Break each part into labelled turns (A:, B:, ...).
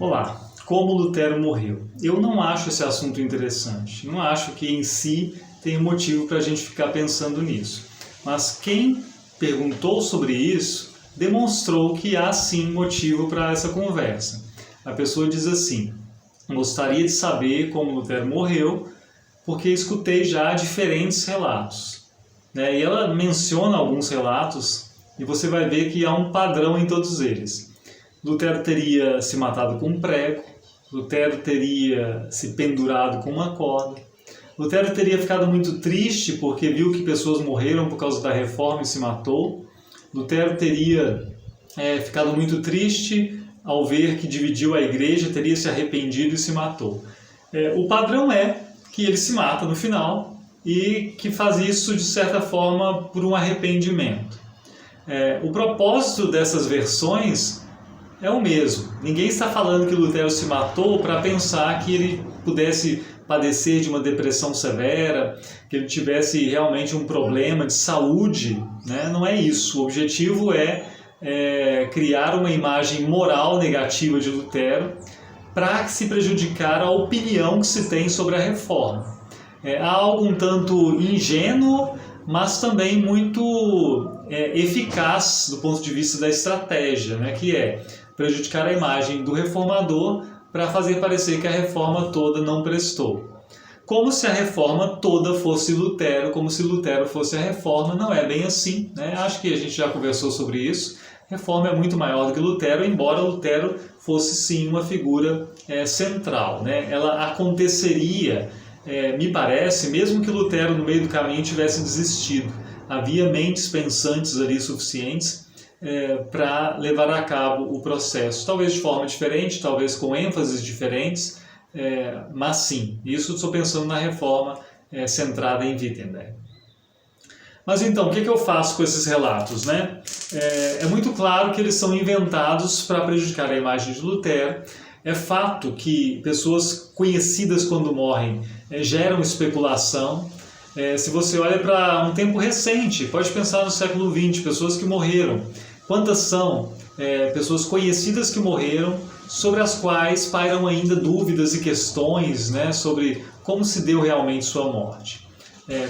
A: Olá, como Lutero morreu? Eu não acho esse assunto interessante, não acho que em si tem motivo para a gente ficar pensando nisso. Mas quem perguntou sobre isso demonstrou que há sim motivo para essa conversa. A pessoa diz assim: gostaria de saber como Lutero morreu, porque escutei já diferentes relatos. E ela menciona alguns relatos e você vai ver que há um padrão em todos eles. Lutero teria se matado com um prego, Lutero teria se pendurado com uma corda, Lutero teria ficado muito triste porque viu que pessoas morreram por causa da reforma e se matou, Lutero teria ficado muito triste ao ver que dividiu a igreja, teria se arrependido e se matou. O padrão é que ele se mata no final e que faz isso de certa forma por um arrependimento. O propósito dessas versões é o mesmo. Ninguém está falando que Lutero se matou para pensar que ele pudesse padecer de uma depressão severa, que ele tivesse realmente um problema de saúde, né? Não é isso. O objetivo é criar uma imagem moral negativa de Lutero para se prejudicar a opinião que se tem sobre a reforma. Há algo um tanto ingênuo, mas também muito eficaz do ponto de vista da estratégia, né? Que é prejudicar a imagem do reformador para fazer parecer que a reforma toda não prestou. Como se a reforma toda fosse Lutero, como se Lutero fosse a reforma. Não é bem assim, né? Acho que a gente já conversou sobre isso. A reforma é muito maior do que Lutero, embora Lutero fosse sim uma figura central, né? Ela aconteceria, me parece, mesmo que Lutero no meio do caminho tivesse desistido. Havia mentes pensantes ali suficientes para levar a cabo o processo, talvez de forma diferente, talvez com ênfases diferentes, mas sim, isso estou pensando na reforma centrada em Wittenberg. Mas então, o que eu faço com esses relatos, né? É muito claro que eles são inventados para prejudicar a imagem de Lutero. É fato que pessoas conhecidas quando morrem geram especulação. Se você olha para um tempo recente, pode pensar no século XX, pessoas que morreram. Quantas são pessoas conhecidas que morreram, sobre as quais pairam ainda dúvidas e questões, né, sobre como se deu realmente sua morte,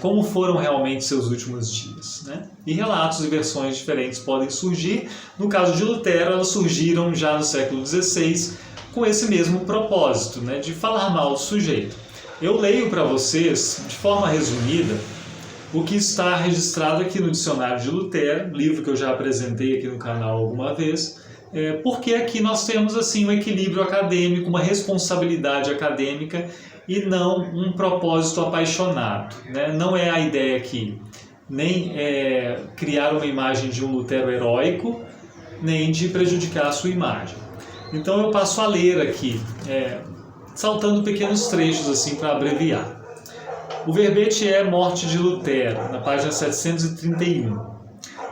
A: como foram realmente seus últimos dias, né? E relatos e versões diferentes podem surgir. No caso de Lutero, elas surgiram já no século XVI com esse mesmo propósito, né, de falar mal do sujeito. Eu leio para vocês, de forma resumida, o que está registrado aqui no Dicionário de Lutero, livro que eu já apresentei aqui no canal alguma vez, porque aqui nós temos assim um equilíbrio acadêmico, uma responsabilidade acadêmica e não um propósito apaixonado, né? Não é a ideia aqui nem criar uma imagem de um Lutero heróico, nem de prejudicar a sua imagem. Então eu passo a ler aqui, saltando pequenos trechos assim para abreviar. O verbete é Morte de Lutero, na página 731.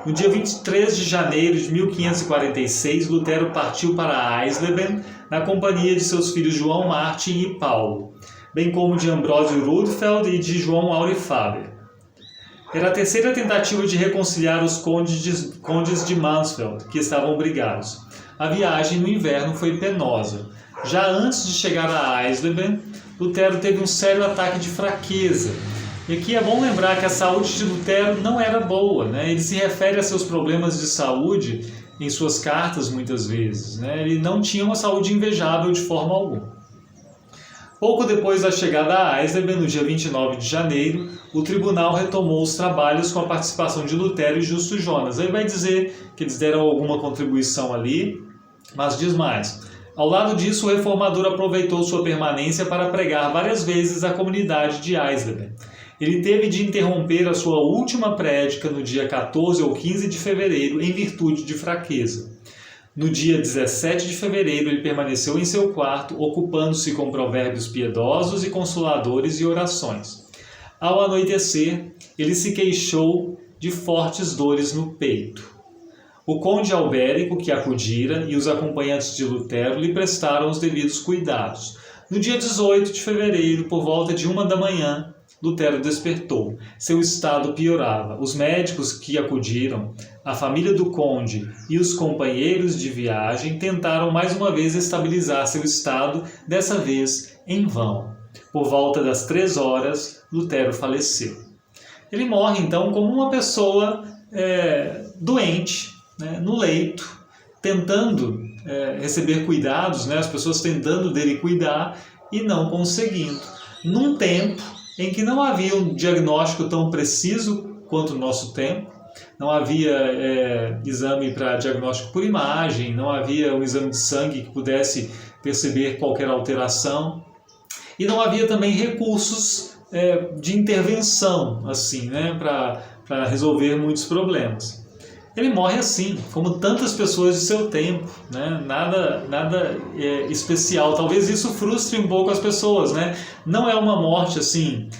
A: No dia 23 de janeiro de 1546, Lutero partiu para Eisleben na companhia de seus filhos João Martin e Paulo, bem como de Ambrósio Rudfeld e de João Aurifaber. Era a terceira tentativa de reconciliar os condes de Mansfeld, que estavam brigados. A viagem no inverno foi penosa. Já antes de chegar a Eisleben, Lutero teve um sério ataque de fraqueza. E aqui é bom lembrar que a saúde de Lutero não era boa, né? Ele se refere a seus problemas de saúde em suas cartas muitas vezes, né? Ele não tinha uma saúde invejável de forma alguma. Pouco depois da chegada a Eisleben, no dia 29 de janeiro, o tribunal retomou os trabalhos com a participação de Lutero e Justo Jonas. Ele vai dizer que eles deram alguma contribuição ali, mas diz mais. Ao lado disso, o reformador aproveitou sua permanência para pregar várias vezes à comunidade de Eisleben. Ele teve de interromper a sua última prédica no dia 14 ou 15 de fevereiro em virtude de fraqueza. No dia 17 de fevereiro, ele permaneceu em seu quarto, ocupando-se com provérbios piedosos e consoladores e orações. Ao anoitecer, ele se queixou de fortes dores no peito. O conde Albérico, que acudira, e os acompanhantes de Lutero lhe prestaram os devidos cuidados. No dia 18 de fevereiro, por volta de 1 da manhã, Lutero despertou. Seu estado piorava. Os médicos que acudiram, a família do conde e os companheiros de viagem tentaram mais uma vez estabilizar seu estado, dessa vez em vão. Por volta das 3 horas, Lutero faleceu. Ele morre então como uma pessoa doente, né, no leito, tentando receber cuidados, né, as pessoas tentando dele cuidar e não conseguindo. Num tempo em que não havia um diagnóstico tão preciso quanto o nosso tempo, não havia exame para diagnóstico por imagem, não havia um exame de sangue que pudesse perceber qualquer alteração, e não havia também recursos de intervenção assim, né, para resolver muitos problemas. Ele morre assim, como tantas pessoas de seu tempo, né? Nada especial. Talvez isso frustre um pouco as pessoas, né? Não é uma morte assim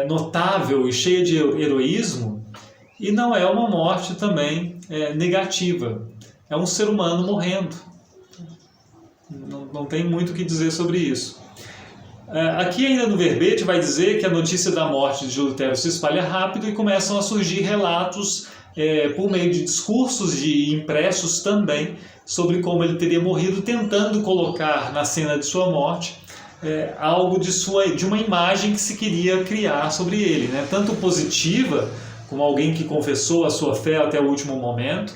A: notável e cheia de heroísmo, e não é uma morte também negativa. É um ser humano morrendo. Não tem muito o que dizer sobre isso. Aqui ainda no verbete vai dizer que a notícia da morte de Lutero se espalha rápido e começam a surgir relatos por meio de discursos de impressos também sobre como ele teria morrido, tentando colocar na cena de sua morte algo de uma imagem que se queria criar sobre ele, né? Tanto positiva, como alguém que confessou a sua fé até o último momento,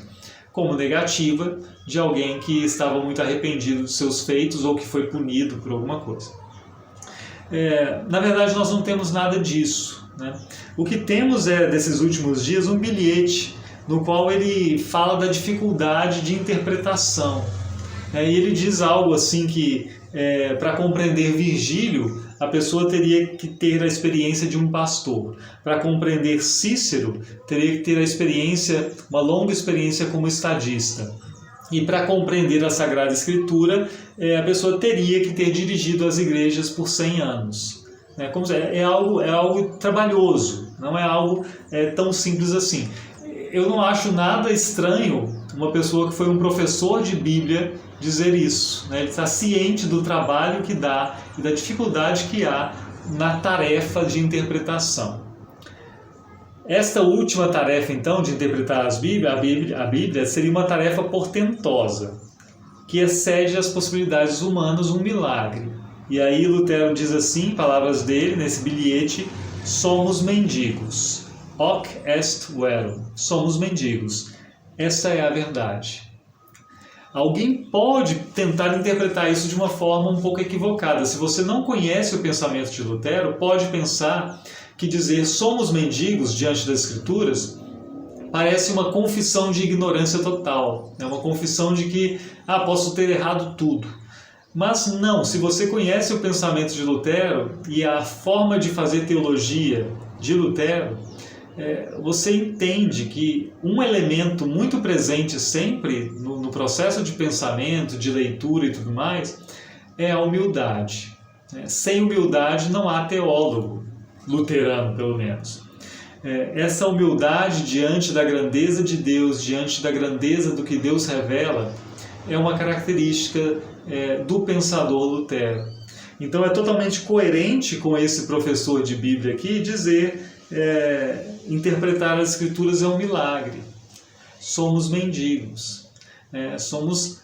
A: como negativa, de alguém que estava muito arrependido dos seus feitos ou que foi punido por alguma coisa. Na verdade, nós não temos nada disso, né? O que temos desses últimos dias, um bilhete no qual ele fala da dificuldade de interpretação. E ele diz algo assim que, para compreender Virgílio, a pessoa teria que ter a experiência de um pastor. Para compreender Cícero, teria que ter uma longa experiência como estadista. E para compreender a Sagrada Escritura, a pessoa teria que ter dirigido as igrejas por 100 anos. É algo trabalhoso, não é algo tão simples assim. Eu não acho nada estranho uma pessoa que foi um professor de Bíblia dizer isso, né? Ele está ciente do trabalho que dá e da dificuldade que há na tarefa de interpretação. Esta última tarefa, então, de interpretar a Bíblia, seria uma tarefa portentosa, que excede as possibilidades humanas, um milagre. E aí Lutero diz assim, palavras dele, nesse bilhete: somos mendigos. Hoc est verum. Somos mendigos. Essa é a verdade. Alguém pode tentar interpretar isso de uma forma um pouco equivocada. Se você não conhece o pensamento de Lutero, pode pensar que dizer somos mendigos diante das Escrituras parece uma confissão de ignorância total, uma confissão de que posso ter errado tudo. Mas não, se você conhece o pensamento de Lutero e a forma de fazer teologia de Lutero, você entende que um elemento muito presente sempre no processo de pensamento, de leitura e tudo mais, é a humildade. Sem humildade não há teólogo, luterano pelo menos. Essa humildade diante da grandeza de Deus, diante da grandeza do que Deus revela, é uma característica do pensador Lutero. Então é totalmente coerente com esse professor de Bíblia aqui dizer interpretar as Escrituras é um milagre. Somos mendigos, somos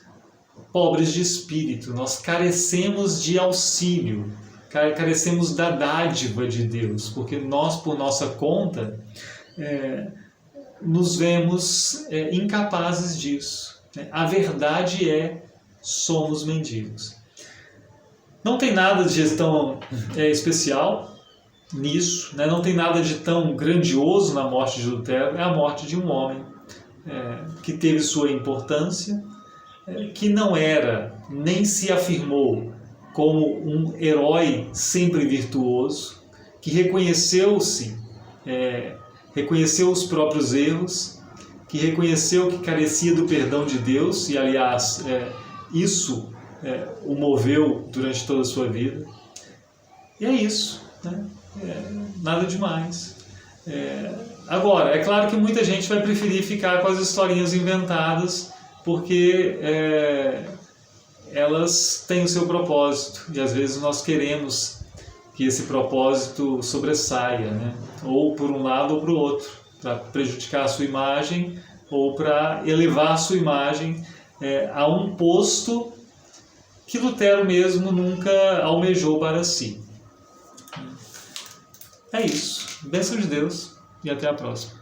A: pobres de espírito, nós carecemos de auxílio, carecemos da dádiva de Deus, porque nós, por nossa conta, nos vemos incapazes disso. A verdade somos mendigos. Não tem nada de tão especial nisso, não tem nada de tão grandioso na morte de Lutero. É a morte de um homem que teve sua importância, que não era, nem se afirmou como um herói sempre virtuoso, que reconheceu os próprios erros, que reconheceu que carecia do perdão de Deus, e aliás, isso o moveu durante toda a sua vida. E é isso, né? Nada demais. Agora, é claro que muita gente vai preferir ficar com as historinhas inventadas, porque elas têm o seu propósito, e às vezes nós queremos que esse propósito sobressaia, né? Ou por um lado ou para o outro, para prejudicar a sua imagem ou para elevar a sua imagem a um posto que Lutero mesmo nunca almejou para si. É isso. Bênção de Deus e até a próxima.